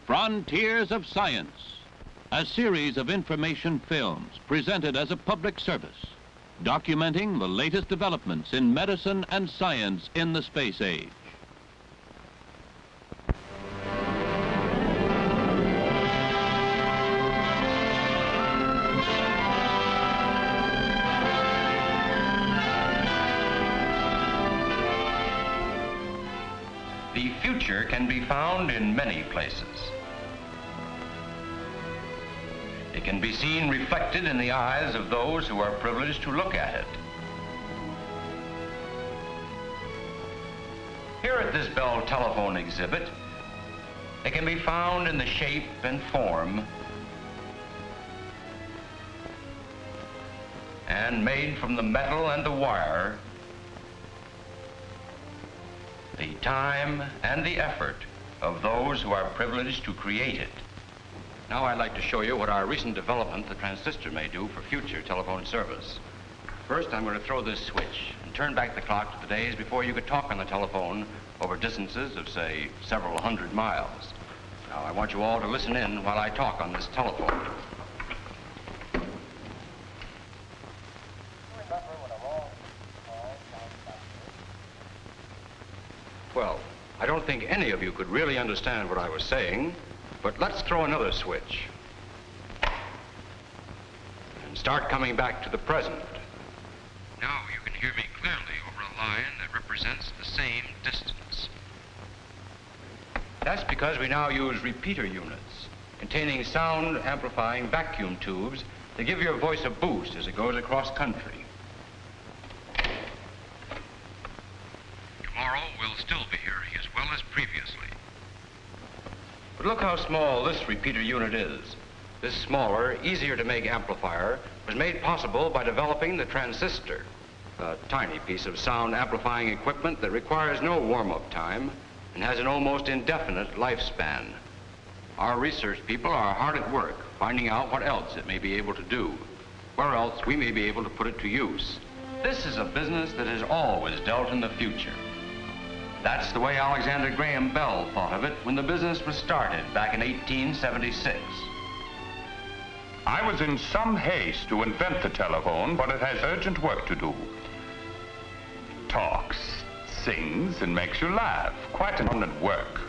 Frontiers of Science, a series of information films presented as a public service, documenting the latest developments in medicine and science in the space age. The future can be found in many places. It can be seen reflected in the eyes of those who are privileged to look at it. Here at this Bell telephone exhibit, it can be found in the shape and form and made from the metal and the wire, the time and the effort of those who are privileged to create it. Now I'd like to show you what our recent development, the transistor, may do for future telephone service. First, I'm going to throw this switch and turn back the clock to the days before you could talk on the telephone over distances of, say, several hundred miles. Now, I want you all to listen in while I talk on this telephone. Well, I don't think any of you could really understand what I was saying, but let's throw another switch and start coming back to the present. Now you can hear me clearly over a line that represents the same distance. That's because we now use repeater units containing sound amplifying vacuum tubes to give your voice a boost as it goes across country. Tomorrow we'll still be hearing as well as previously. But look how small this repeater unit is. This smaller, easier to make amplifier was made possible by developing the transistor, a tiny piece of sound amplifying equipment that requires no warm-up time and has an almost indefinite lifespan. Our research people are hard at work finding out what else it may be able to do, where else we may be able to put it to use. This is a business that has always dealt in the future. That's the way Alexander Graham Bell thought of it when the business was started back in 1876. I was in some haste to invent the telephone, but it has urgent work to do. Talks, sings, and makes you laugh. Quite an abundant work.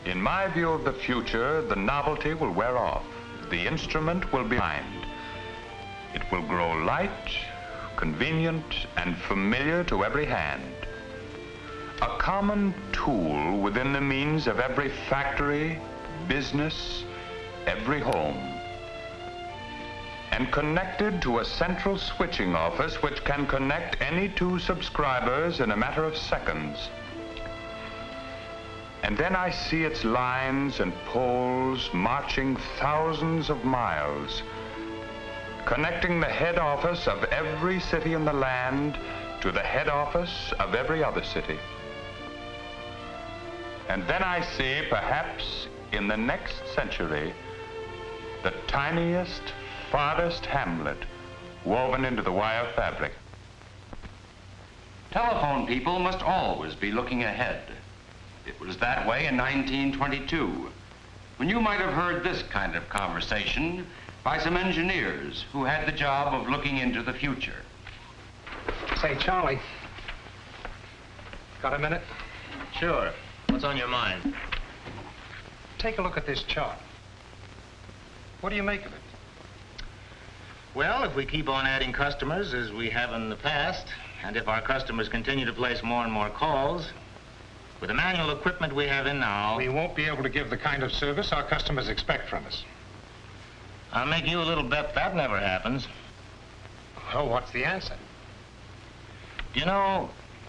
In my view of the future, the novelty will wear off. The instrument will be behind. It will grow light, convenient, and familiar to every hand. A common tool within the means of every factory, business, every home. And connected to a central switching office which can connect any two subscribers in a matter of seconds. And then I see its lines and poles marching thousands of miles, connecting the head office of every city in the land to the head office of every other city. And then I see, perhaps in the next century, the tiniest, farthest hamlet woven into the wire fabric. Telephone people must always be looking ahead. It was that way in 1922, when you might have heard this kind of conversation by some engineers who had the job of looking into the future. Say, Charlie, got a minute? Sure. What's on your mind? Take a look at this chart. What do you make of it? Well, if we keep on adding customers as we have in the past, and if our customers continue to place more and more calls, with the manual equipment we have in now... We won't be able to give the kind of service our customers expect from us. I'll make you a little bet that never happens. Oh, what's the answer? You know,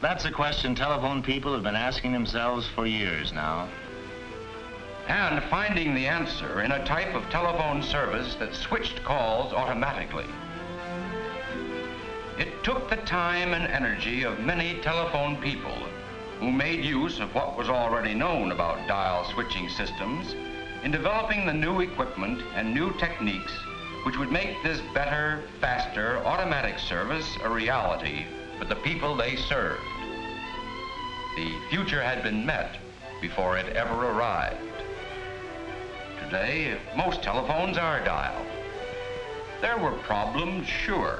that's a question telephone people have been asking themselves for years now. And finding the answer in a type of telephone service that switched calls automatically. It took the time and energy of many telephone people who made use of what was already known about dial switching systems in developing the new equipment and new techniques which would make this better, faster, automatic service a reality for the people they served. The future had been met before it ever arrived. today, most telephones are dial. There were problems, sure.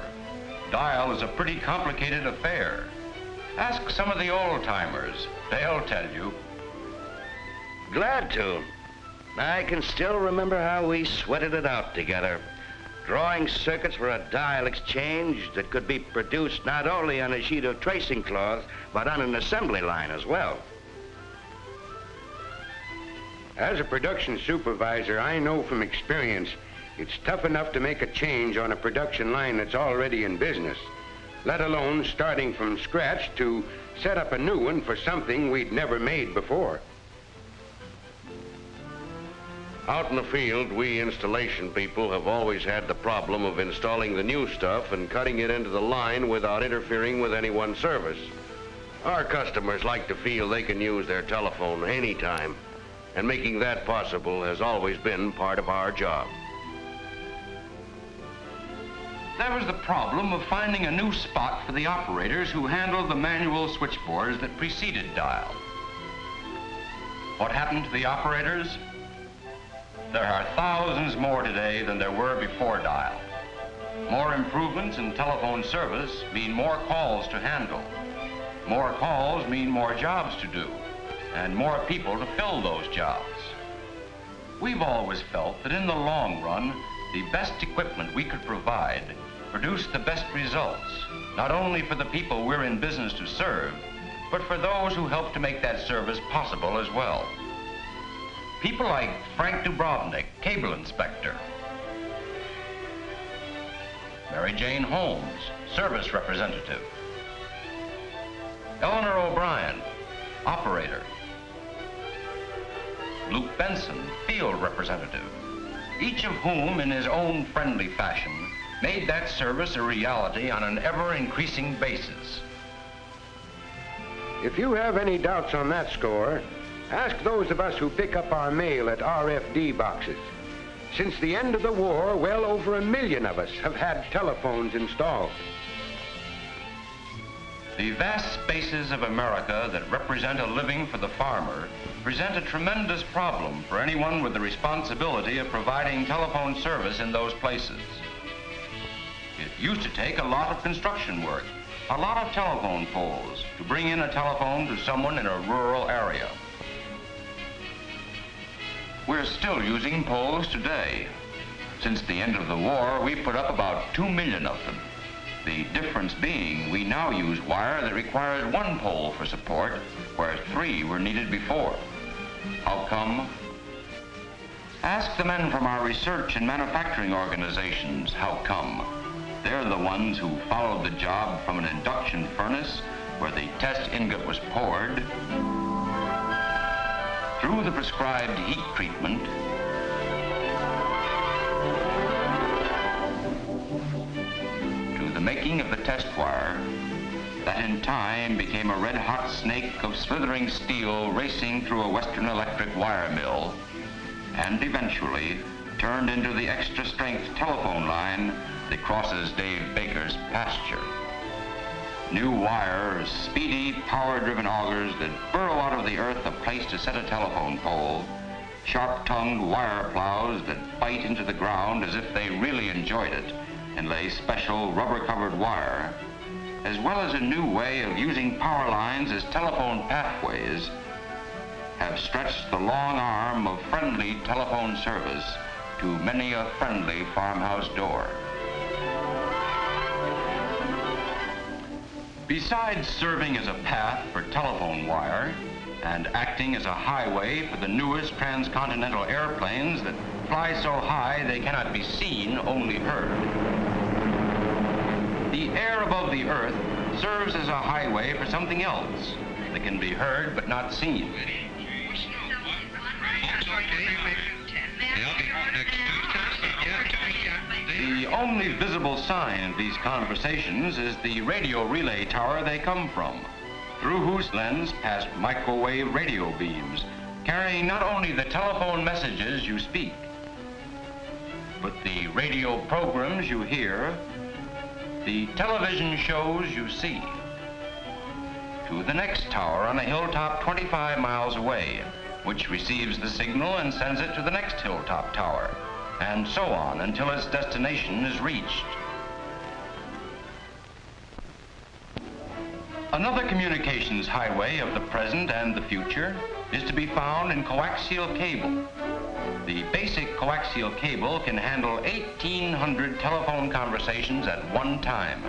Dial is a pretty complicated affair. Ask some of the old-timers. They'll tell you. Glad to. I can still remember how we sweated it out together, drawing circuits for a dial exchange that could be produced not only on a sheet of tracing cloth, but on an assembly line as well. As a production supervisor, I know from experience it's tough enough to make a change on a production line that's already in business, let alone starting from scratch to set up a new one for something we'd never made before. Out in the field, we installation people have always had the problem of installing the new stuff and cutting it into the line without interfering with anyone's service. Our customers like to feel they can use their telephone anytime, and making that possible has always been part of our job. There was the problem of finding a new spot for the operators who handled the manual switchboards that preceded dial. What happened to the operators? There are thousands more today than there were before dial. More improvements in telephone service mean more calls to handle. More calls mean more jobs to do, and more people to fill those jobs. We've always felt that in the long run, the best equipment we could provide produced the best results, not only for the people we're in business to serve, but for those who help to make that service possible as well. People like Frank Dubrovnik, cable inspector. Mary Jane Holmes, service representative. Eleanor O'Brien, operator. Luke Benson, field representative. Each of whom, in his own friendly fashion, made that service a reality on an ever-increasing basis. If you have any doubts on that score, ask those of us who pick up our mail at RFD boxes. Since the end of the war, well over 1 million of us have had telephones installed. The vast spaces of America that represent a living for the farmer present a tremendous problem for anyone with the responsibility of providing telephone service in those places. It used to take a lot of construction work, a lot of telephone poles to bring in a telephone to someone in a rural area. We're still using poles today. Since the end of the war, we put up about 2 million of them. The difference being we now use wire that requires 1 pole for support, where 3 were needed before. How come? Ask the men from our research and manufacturing organizations how come. They're the ones who followed the job from an induction furnace where the test ingot was poured, through the prescribed heat treatment, to the making of the test wire, that in time became a red-hot snake of slithering steel racing through a Western Electric wire mill, and eventually turned into the extra-strength telephone line that crosses Dave Baker's pasture. New wires, speedy, power-driven augers that burrow out of the earth a place to set a telephone pole, sharp-tongued wire plows that bite into the ground as if they really enjoyed it and lay special rubber-covered wire, as well as a new way of using power lines as telephone pathways, have stretched the long arm of friendly telephone service to many a friendly farmhouse door. Besides serving as a path for telephone wire and acting as a highway for the newest transcontinental airplanes that fly so high they cannot be seen, only heard, the air above the earth serves as a highway for something else that can be heard but not seen. The only visible sign of these conversations is the radio relay tower they come from, through whose lens pass microwave radio beams, carrying not only the telephone messages you speak, but the radio programs you hear, the television shows you see, to the next tower on a hilltop 25 miles away, which receives the signal and sends it to the next hilltop tower, and so on until its destination is reached. Another communications highway of the present and the future is to be found in coaxial cable. The basic coaxial cable can handle 1,800 telephone conversations at one time,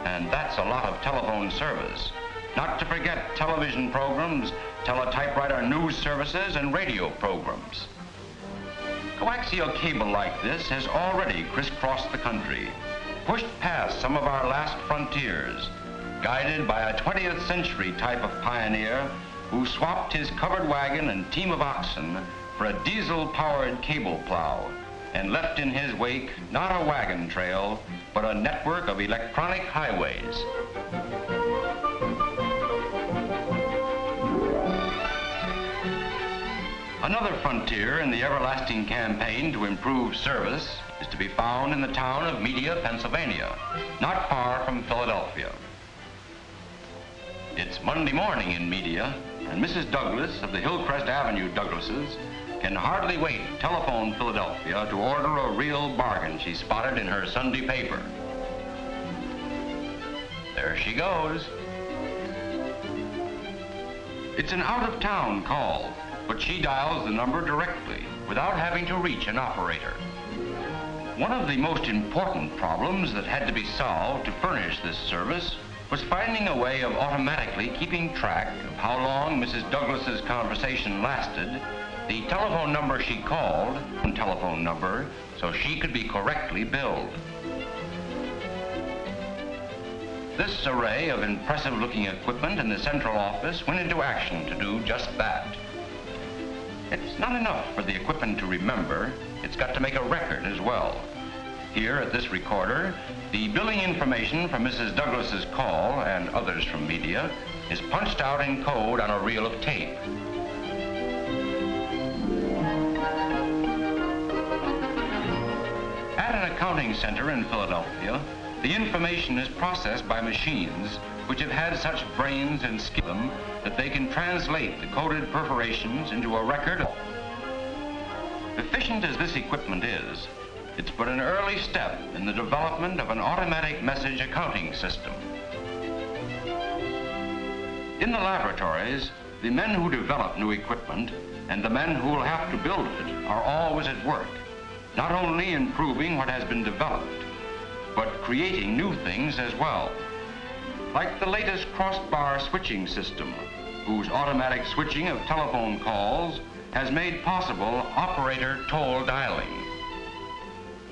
and that's a lot of telephone service. Not to forget television programs, teletypewriter news services, and radio programs. Coaxial cable like this has already crisscrossed the country, pushed past some of our last frontiers, guided by a 20th century type of pioneer who swapped his covered wagon and team of oxen for a diesel-powered cable plow and left in his wake not a wagon trail, but a network of electronic highways. Another frontier in the everlasting campaign to improve service is to be found in the town of Media, Pennsylvania, not far from Philadelphia. It's Monday morning in Media, and Mrs. Douglas of the Hillcrest Avenue Douglases can hardly wait to telephone Philadelphia to order a real bargain she spotted in her Sunday paper. There she goes. It's an out-of-town call, but she dials the number directly without having to reach an operator. One of the most important problems that had to be solved to furnish this service was finding a way of automatically keeping track of how long Mrs. Douglas's conversation lasted, the telephone number she called, and telephone number, so she could be correctly billed. This array of impressive-looking equipment in the central office went into action to do just that. It's not enough for the equipment to remember, it's got to make a record as well. Here at this recorder, the billing information from Mrs. Douglas's call and others from Media is punched out in code on a reel of tape. At an accounting center in Philadelphia, the information is processed by machines which have had such brains and skill in them that they can translate the coded perforations into a record. Efficient as this equipment is, it's but an early step in the development of an automatic message accounting system. In the laboratories, the men who develop new equipment and the men who will have to build it are always at work, not only improving what has been developed, but creating new things as well. Like the latest crossbar switching system, whose automatic switching of telephone calls has made possible operator toll dialing.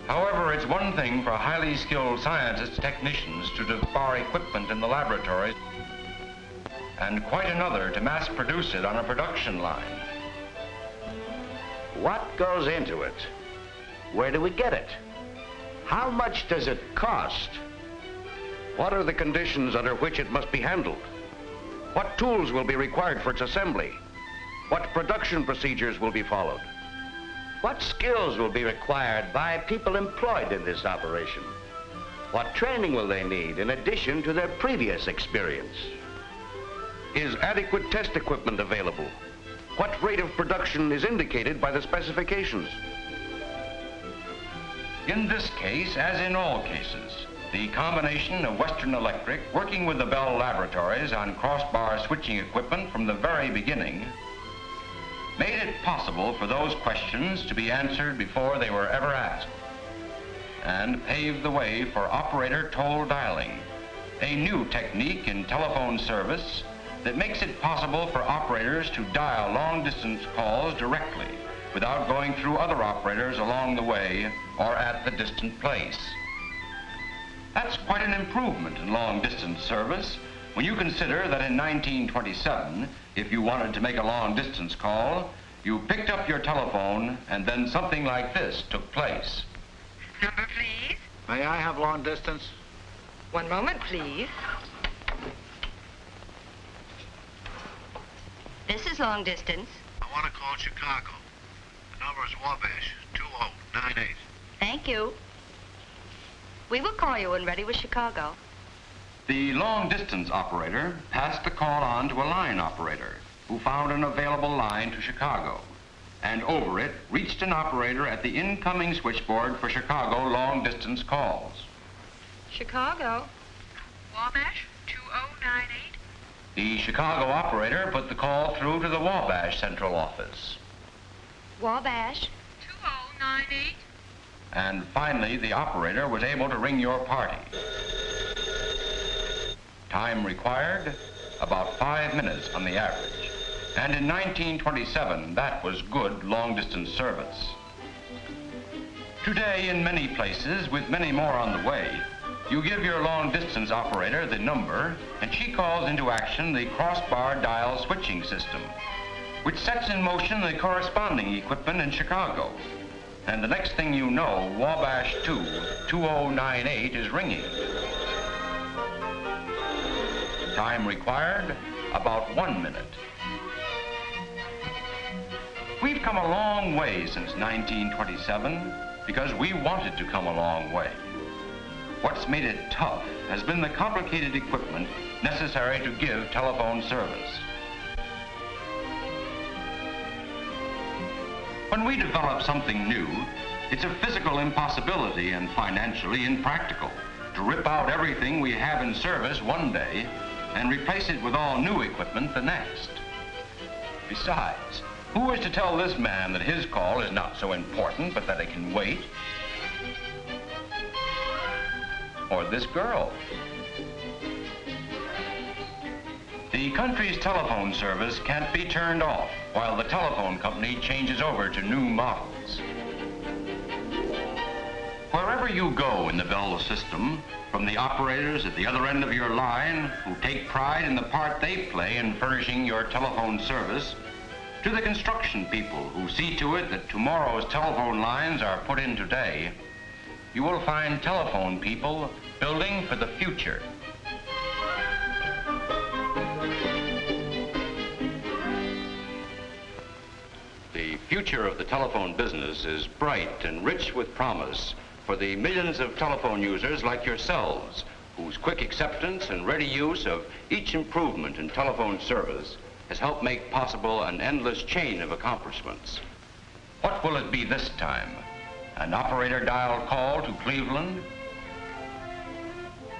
However, it's one thing for highly skilled scientists, technicians to develop our equipment in the laboratories, and quite another to mass produce it on a production line. What goes into it? Where do we get it? How much does it cost? What are the conditions under which it must be handled? What tools will be required for its assembly? What production procedures will be followed? What skills will be required by people employed in this operation? What training will they need in addition to their previous experience? Is adequate test equipment available? What rate of production is indicated by the specifications? In this case, as in all cases, the combination of Western Electric working with the Bell Laboratories on crossbar switching equipment from the very beginning made it possible for those questions to be answered before they were ever asked, and paved the way for operator toll dialing, a new technique in telephone service that makes it possible for operators to dial long-distance calls directly without going through other operators along the way or at the distant place. That's quite an improvement in long-distance service when you consider that in 1927, if you wanted to make a long-distance call, you picked up your telephone and then something like this took place. Number, please. May I have long distance? One moment, please. This is long distance. I want to call Chicago. The number is Wabash, 2098. Thank you. We will call you when ready with Chicago. The long-distance operator passed the call on to a line operator, who found an available line to Chicago, and over it reached an operator at the incoming switchboard for Chicago long-distance calls. Chicago? Wabash 2098. The Chicago operator put the call through to the Wabash Central Office. Wabash? 2098. And finally, the operator was able to ring your party. Time required, about 5 minutes on the average. And in 1927, that was good long-distance service. Today, in many places, with many more on the way, you give your long-distance operator the number, and she calls into action the crossbar dial switching system, which sets in motion the corresponding equipment in Chicago. And the next thing you know, Wabash 2098 is ringing. Time required, about 1 minute. We've come a long way since 1927 because we wanted to come a long way. What's made it tough has been the complicated equipment necessary to give telephone service. When we develop something new, it's a physical impossibility and financially impractical to rip out everything we have in service one day and replace it with all new equipment the next. Besides, who is to tell this man that his call is not so important, but that it can wait? Or this girl? The country's telephone service can't be turned off while the telephone company changes over to new models. Wherever you go in the Bell system, from the operators at the other end of your line who take pride in the part they play in furnishing your telephone service, to the construction people who see to it that tomorrow's telephone lines are put in today, you will find telephone people building for the future. The future of the telephone business is bright and rich with promise for the millions of telephone users like yourselves, whose quick acceptance and ready use of each improvement in telephone service has helped make possible an endless chain of accomplishments. What will it be this time? An operator dial call to Cleveland?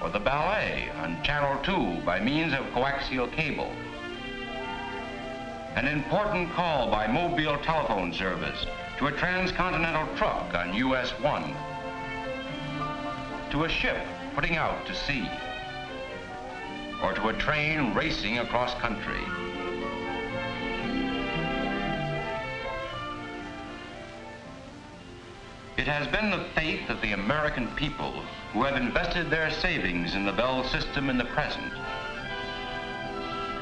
Or the ballet on Channel 2 by means of coaxial cable? An important call by mobile telephone service to a transcontinental truck on US 1? To a ship putting out to sea? Or to a train racing across country? It has been the faith of the American people who have invested their savings in the Bell system in the present,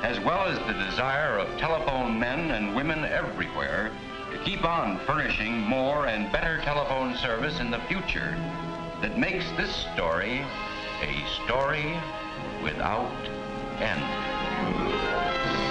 as well as the desire of telephone men and women everywhere to keep on furnishing more and better telephone service in the future, that makes this story a story without end.